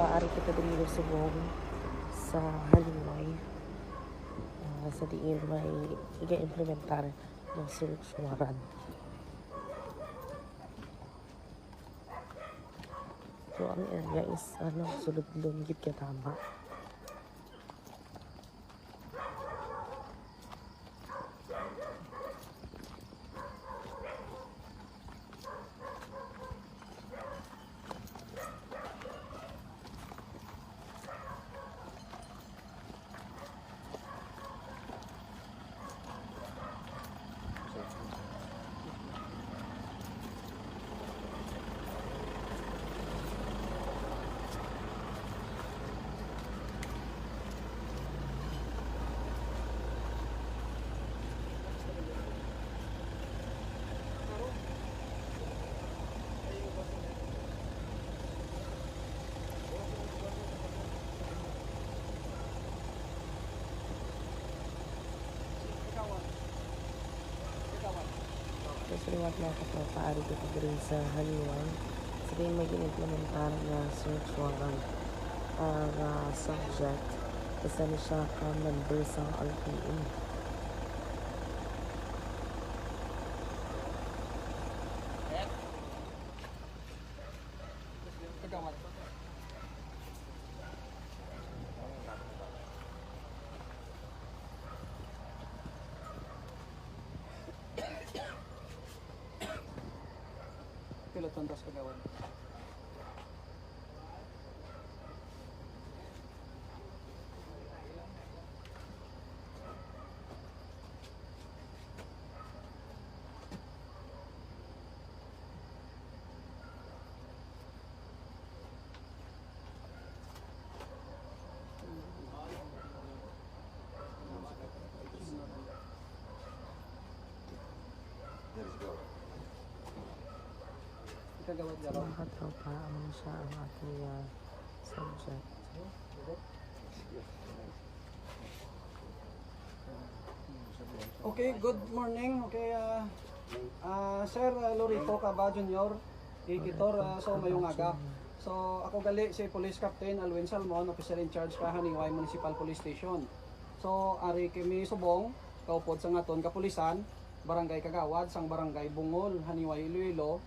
Maaari kita din subong sa Halimay sa diin may iga-implementar ng sulsuran. So ang area is sulod gid ka tama. Salamat mga kapapaari ko rin sa Haliwan. Sabi may inimplementar na search warrant para subject kasi na siya ka member sa RPA. Piloton tas kagawan. So mga tropa, siya ang ating subject. Okay, good morning. Okay, Sir Lorito Caba Jr. Ikitor so mayong aga. So ako gali si Police Captain Alwin Salmon, Officer in Charge ka Haniway Municipal Police Station. So ari kami subong kaupod sa ngaton kapulisan, Barangay Kagawad, sang Barangay Bungol, Haniway Iloilo.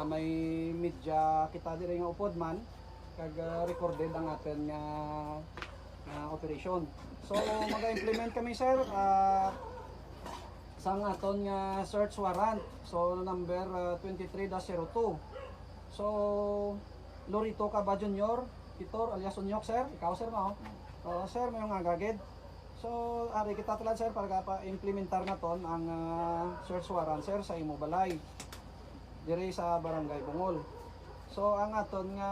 May media kita diri nga upod man kag recorded ang aton nga operation. So maga-implement kami sir sang aton nga search warrant. So number 23-02. So Lorito Caba Jr. Kitor alias Unyok sir, ikaw sir no? Sir mayong agagid. So ari kita talad sir para pa-implementar naton ang search warrant sir sa imo balay dire sa Barangay Bungol. So ang aton nga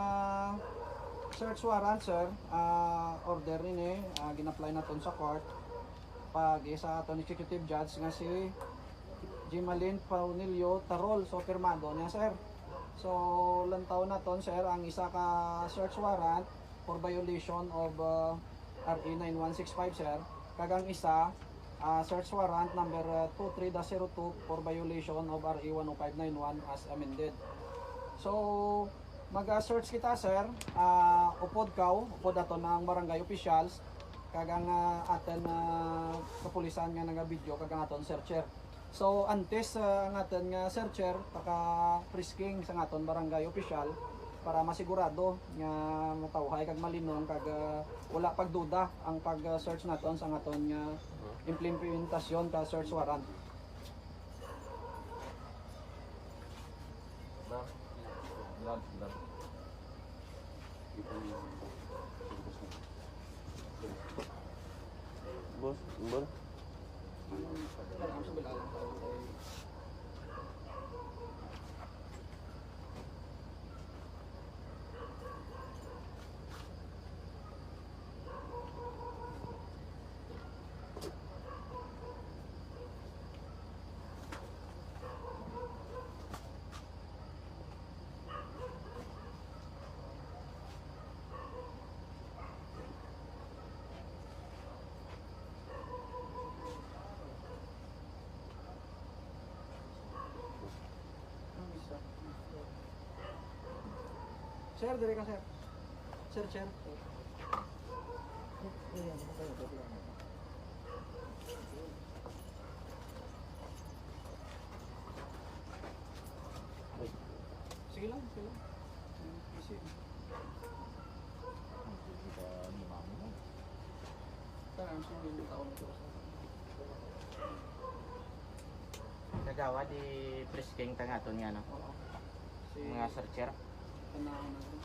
search warrant sir, order ni gina-apply naton sa court pag sa aton executive judge nga si Jimalin Paunilio Tarol. So pirmado niya sir. So lantaw naton sir ang isa ka search warrant for violation of RA 9165 sir. Kagang isa search warrant number 23-02 for violation of RA 10591 as amended. So mag-search kita sir, upod ato ng barangay officials kagang aten kapulisan nga naga-video kagang aton searcher. So antes ang aten nga searcher paka-frisking sa aton barangay official para masigurado nga matawhay kag malinong kag wala pagduda ang pag-search naton sa aton nga implementasyon ka search warrant. Boss, number? Sir, dire ka sir. searcher. Sige lang, sige lang. Easy. Parang siya hindi taon ito. Kagawa di Prisking tangaton nga no. Oo. Si Mga searcher. Panahon na rin.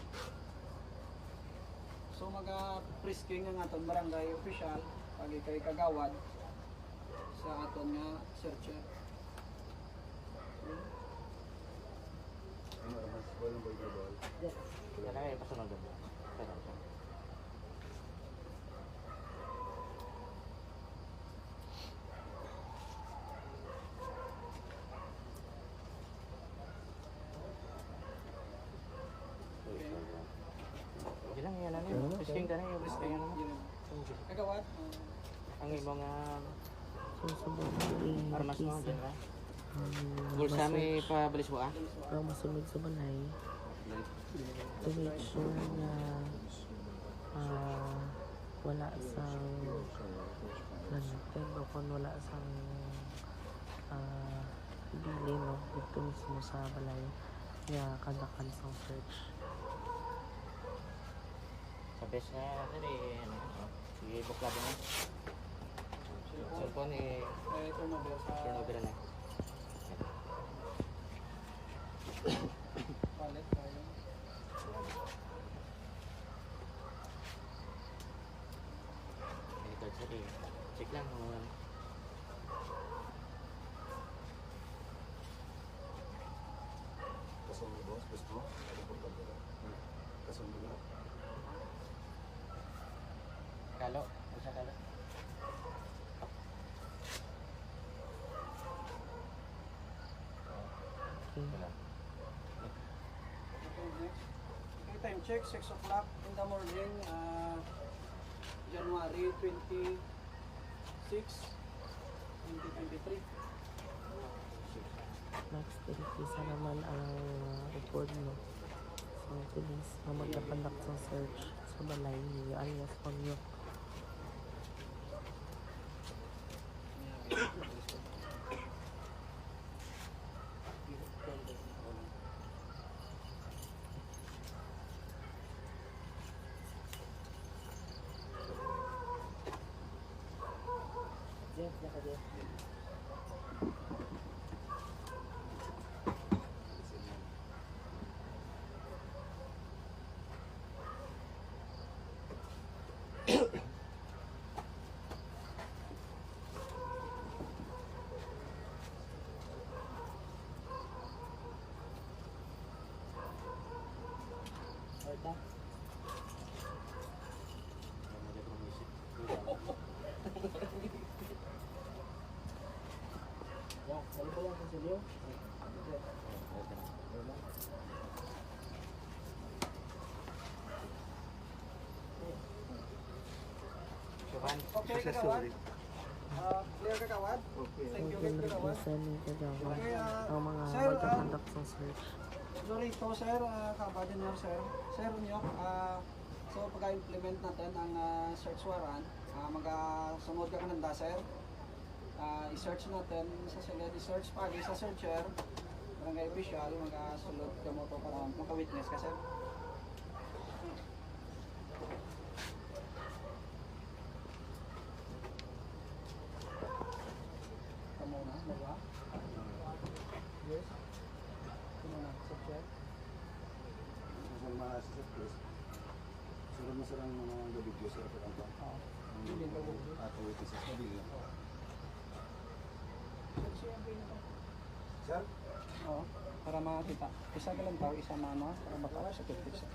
So maga-frisking ang aton barangay official pag kay kagawad sa aton nga searcher. Yan ay pasunod mo. Pero Hindi lang yan ano. Prisking ka na yung Prisking ano. Kagawad. Ang imong Susubok ko armas mo din ra. Bulsa may pabilis mo ah. Para masunod sa balay. To make sure na wala sang nanapin o kung wala sang bili no dito mismo sa balay nga kandakan sang search. Sa best nga natin eh ano. Sige buklado na. Cellphone eh Ito na ba sa kinobira na. palet tayo. Ito sorry. Check lang kung ano. Kalo, bisa kalo. Okay. Okay, next. Okay, time check 6 o'clock in the morning, January 26, 2023. Next, isa naman ang report no. So, police na magkakandak sa search sa balay ni alias Panyok. Okay, kagawad. Clear kagawad? Thank you, Yung kagawad. requestan ni Kagawa Okay, ang mga sir, magkakandak sa search. Lorito, sir, kabadyan niyo, sir. Sir, niyo, so pag-implement natin ang search warrant, mag-sunod ka kananda, sir. I-search natin sa i-search pagi sa searcher, barangay official, mag-sulod ka mo to para maka-witness ka, sir. Kamu na, diba? Yes. Kamu na, searcher. Sunod mo sila ng mga video sa pagkanta. Oo. Hindi ka buo. Ato ito sa kabila. Sir? Oo, para makita. Isa ka lang tao, isa mama, para baka sa picture siya.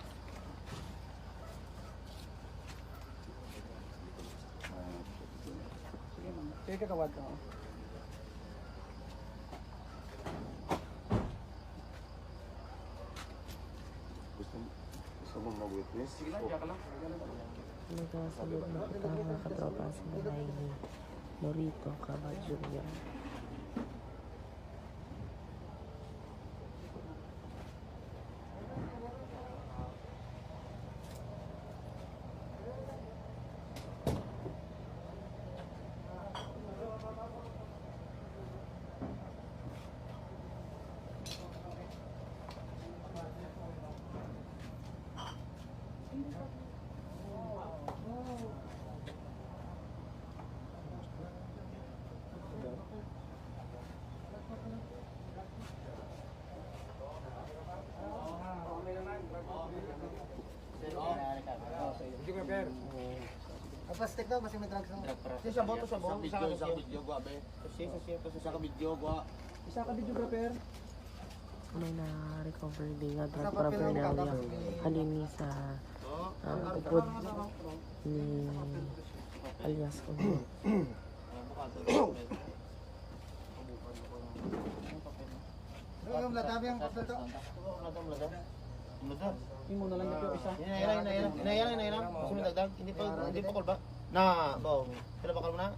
Sige mama. Sige kakawad ka. Gusto mo mag-witness? Sige lang, diyan ka lang. Nagkasunod na kita mga katropa sa balay ni Lorito Cabal Jr. Plastic daw, kasi may drugs na. Sa boto sa boto. Sa video gua be. Sa video gua. Isa ka videographer. May na-recover din nga drug paraphernalia halini sa upod ni alias Unyo. Yung latabi ang papel to. Imo na lang yung isa. Inailan. Gusto mo dagdag? Hindi pa call ba? Na, baw. Kailan ba call mo na?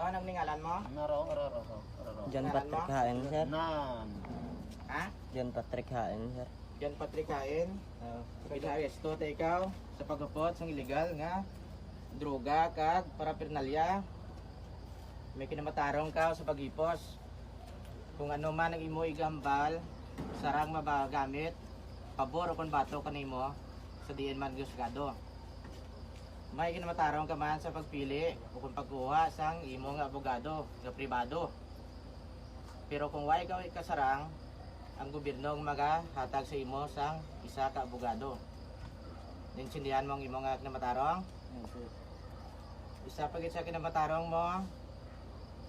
Ano ang ningalan mo? Naro. John Patrick Haen, sir. Nan. Ha? John Patrick Haen, sir. John Patrick Haen. Pinaresto ta ikaw sa pagupot sa illegal nga droga kag paraphernalia. May kinamatarong ka sa pagipos. Kung ano man ang imo igambal, sarang mabagamit, pabor o kung bato kanimo sa diin man gusgado. May kinamatarong ka man sa pagpili o kung pagkuha sang imo nga abogado nga pribado. Pero kung wa ikaw ikasarang, ang gobyerno ang magahatag sa imo sang isa ka abogado. Ninsindihan mo ang imo nga kinamatarong? Isa pagit sa kinamatarong mo,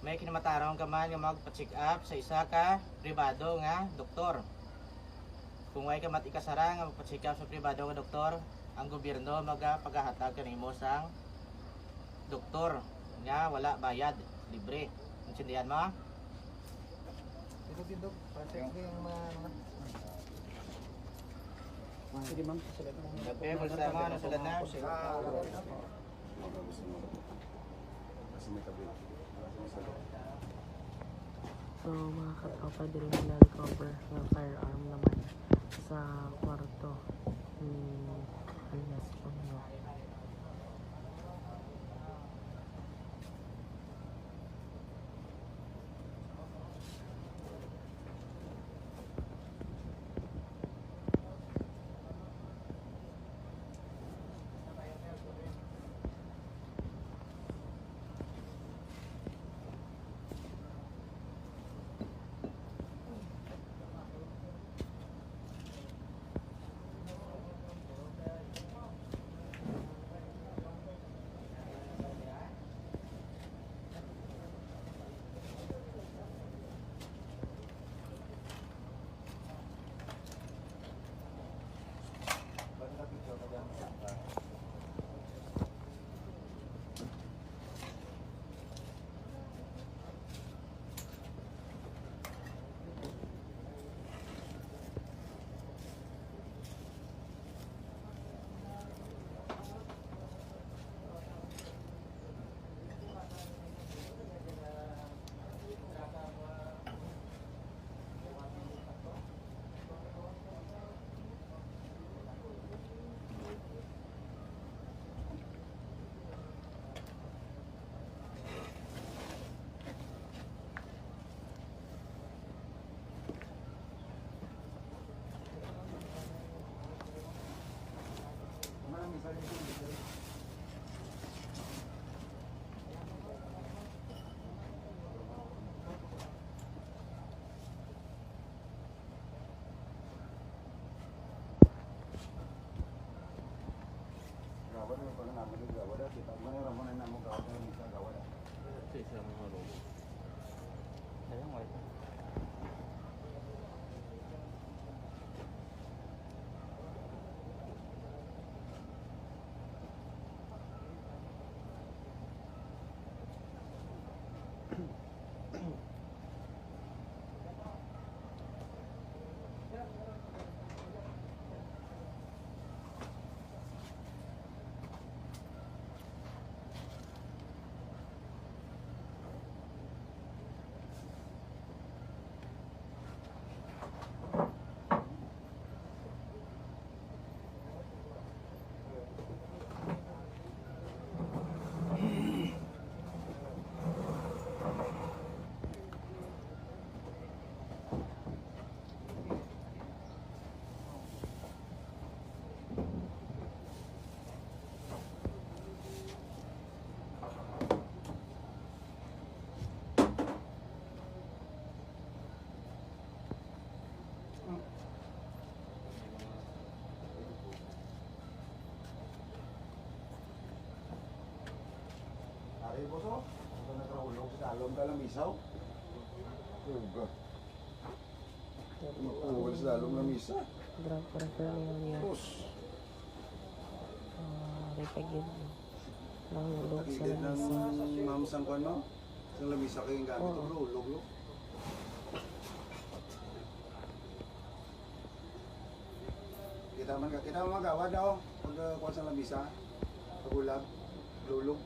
may kinamatarong ka man nga magpa-check up sa isa ka pribado nga doktor. Kung way ka matikasara nga magpa-check up sa pribado nga doktor, ang gobyerno magapagahatag kanimo sang doktor nga wala bayad, libre. Intindihan mo? Dito, plastic yung mga naman. Sige ma'am, susulat mo. Gabi, bulsa mo, ano sulat na? Kasi may tabi. So mga katropa din na recover ng firearm naman sa kwarto ni alias Unyo. Gawad mo pa na namin gawad. Kita mo na ramon na mo gawad ng isa gawad. Ay, boso. Ito nakrahulog sa dalom ka lang misaw. Tuga. Makuhul sa dalom na misa. Drug paraphernalia niya. Tapos, Ripagid. Nahulog sa takigid ng lamisa. ma'am sangkwan mo. Sa lamisa kayong gamit. Oo. Hulog, hulog. Kita man magawa daw. Pag kuha sa lamisa. Pagulab. Lulog.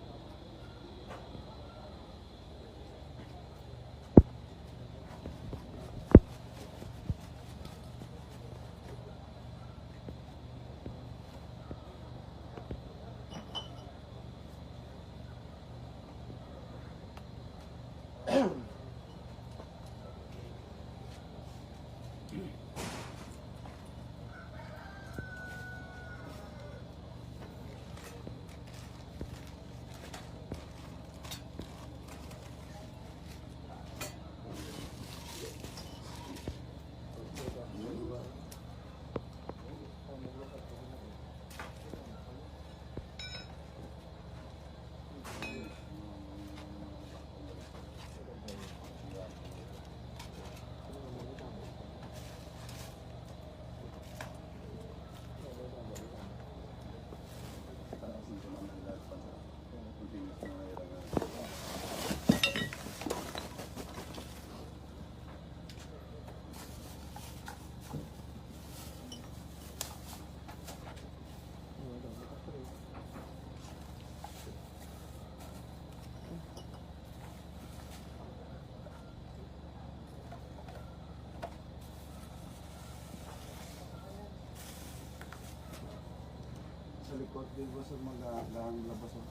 Sa likod, di ba sa mga labas o?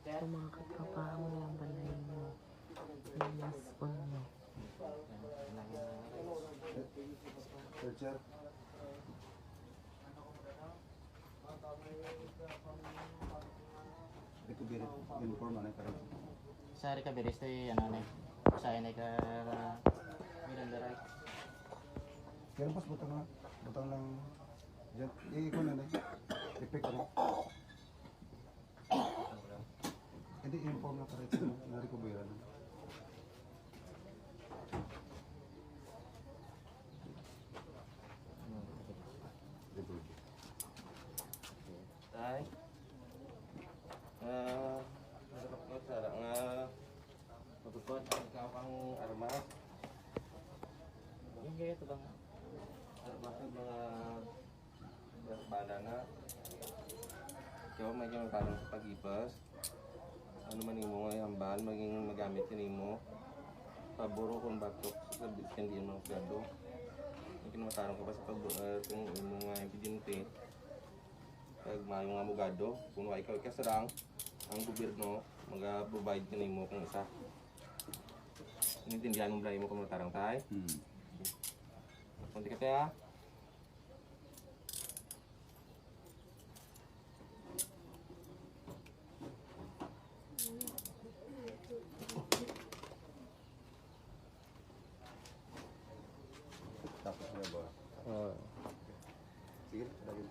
Sa mga kapapaan mo lang balayin mo. Yung maspon mo. Sir. Recovery uniform na karon. Sa recovery stay ano na. Sa inay ka Miranda right. Kaya pas butang lang jet. Ko na na. Effect na. Hindi uniform na karon na recovery na. Tay. Nakapagod sa nga magpupot ikaw pang armas. Yung gaya ito bang Armas ng mga banda na. Ikaw may ginagawa sa pag-ipas. Ano man mo ngay hambal, maging magamit nimo. Paboro kung batok sa biskan di mo gado. Matarong ka pa sa kung imo nga impidente. Pag mayo nga abogado, kung wa ikaw ikasarang, ang gobyerno mag-provide kanimo kung isa. Inintindihan mo blay mo kung matarang tay. Kunti ka tayo. Tapos na ba? Sige, lagi.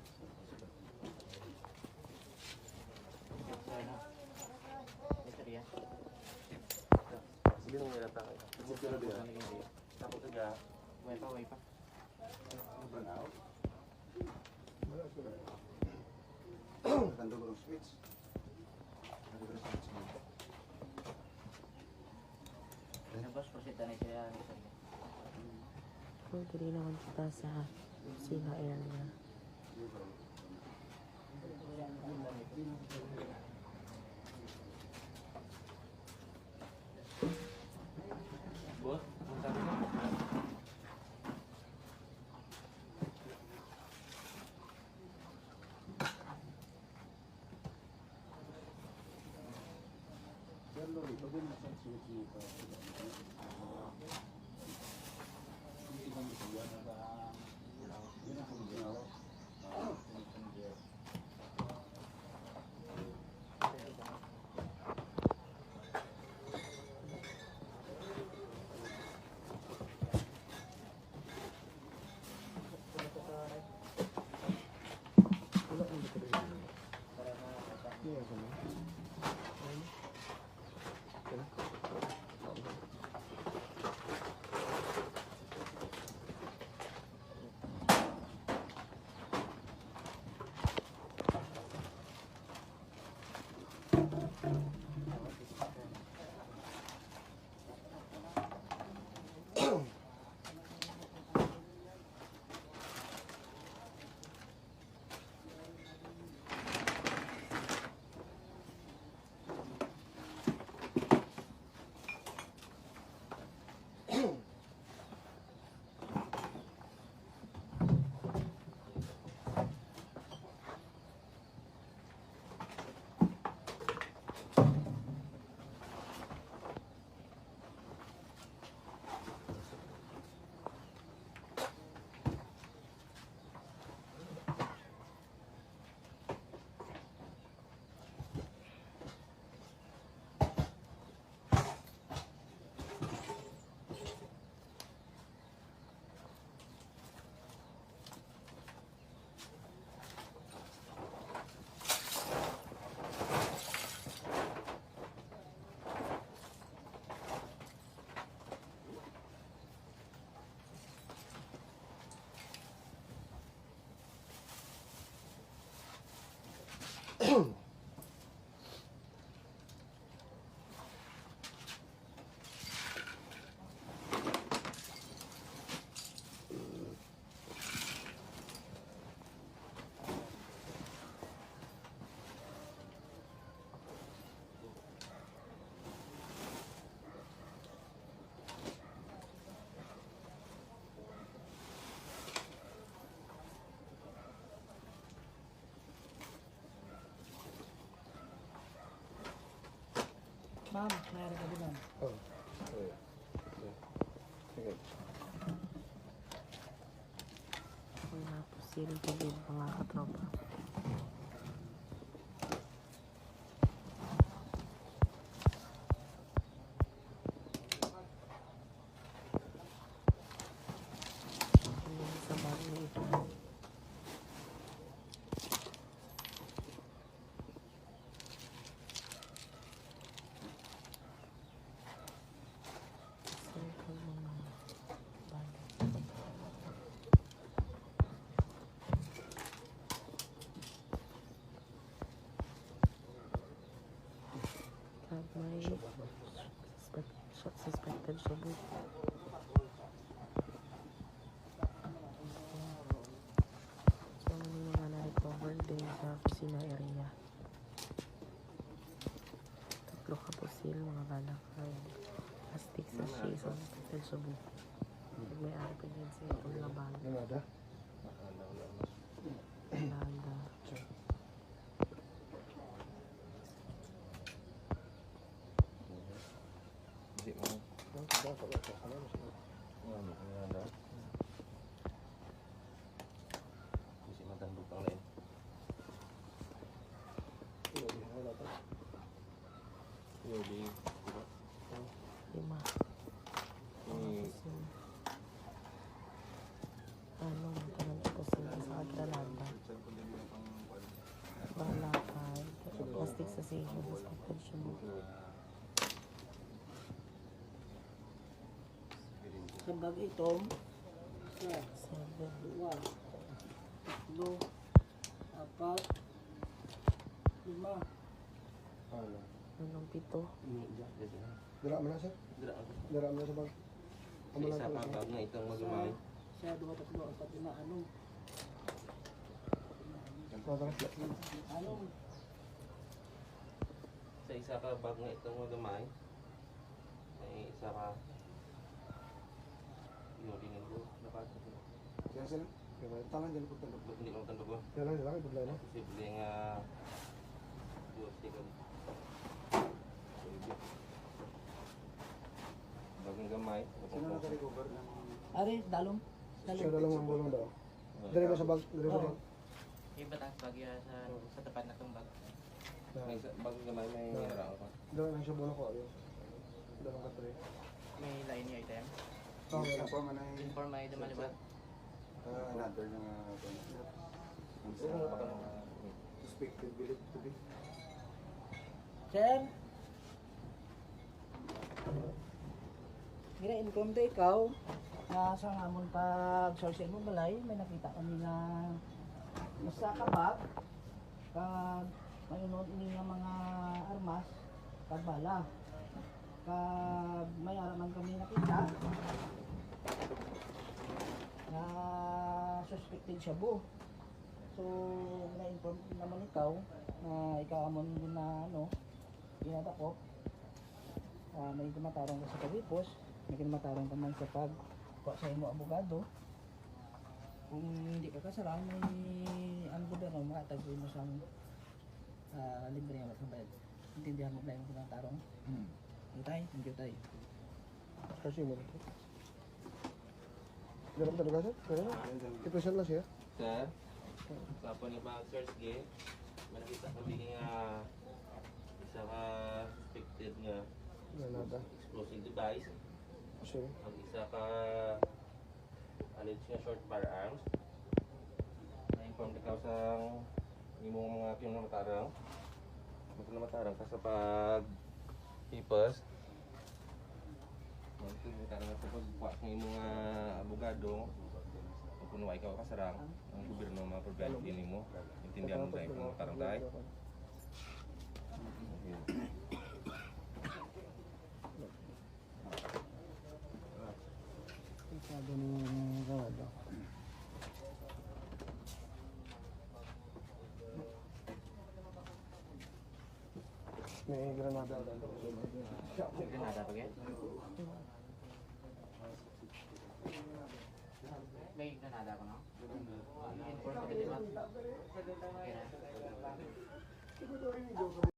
Misterya. Sige nung nila tayo. Sige, dia. Tapos ka. Way pa. Burnout. Tando ko ng switch. Tando ko ng switch mo. Ano boss, proceed na siya. Pwede rin naman kita sa sina area. Boss, ang sabi mo? Sir Lori, pag yun nasa switch mo pa. Yun ang ginawa. Ma'am, mayroon ka din ma'am. Oh. Sige. Mga pusil tubig mga katropa. Ayan, sa bagay ito. Circle mga bagay. Pag may suspected shabu. So, may mga na-recover din sa kusina area. Tatlo ka pusil, mga balak. Plastic sachet sa suspected shabu. Pag may ari pa din sa itong laban. Nada. Landa. Hindi mo. Kasi matandog pang lain. Hindi. 5. Ini Ano, magkaroon ko sila sa Granada. Balakad. Plastic sachet sa suspected shabu. Sa bag itong, 7. 2, 3, 4, 5. Anong 7? Dira mo na sir? Dira mo na sa bag. sa isa pa bag na itong magumay. Sa 2, 3, 4, 5, 6. Anong? Sa isa ka bag na itong magumay. Ay isa ka inulingin ko. Dapat Kaya sila. Kaya tangan dyan po tandog. hindi mo tandog ko. Kaya lang sila. Ibigla na. Posible nga buti ka. Bagong gamay. Sino na recover ng... Ari, dalong. Siya na lang ang bulong daw. Dali mo sa bag. Dali mo Oo. sa... Iba tang bagyo sa tapat na itong bag. May bagong gamay may harang ko. Dali lang siya bulong ko. Ayun. Dalawang katri. May line yung item. Oh, wala po man ay... Inform ay dumalibat. Another na... Ang sa... Suspected believed to be. Sir? Gira-inform to ikaw na sa ngamon pag social mo balay, may nakita kami na nasa kabak kag mayunod ini nga mga armas kag bala kag may araman kami nakita na suspected shabu. So na-inform naman ikaw na ikaw amon din na ano pinadakop. May kumatarong ka sa pagipos, may kumatarong ka man sa pag sa imo abogado. Kung hindi ka kasara, may ang gobyerno makatagpo mo sa libre nga magkabayad. Intindihan mo ba yung kumatarong? Thank you tay. Kasi mo na. Dali mo talaga sir? Kaya na. I-present lang siya. Sir, sa po ni Bang Search Game, manakita ko din nga isa ka suspected nga Granada. explosive device. Kasi... Ang isa ka alleged nga short firearms. Na-inform ikaw sa imong mga pinamatarang. Magpinamatarang ka sa pag-hipas. Magpinamatarang ka sa pagbuwa ng imong mga abogado. Kung ikaw kasarang, ang gobyerno ma-prevent din mo. Intindihan mo tayo kung matarang tayo. Sabi ni Granada. May Granada. Granada pa yan? May Granada ko no? Inform ka din ba? Okay na.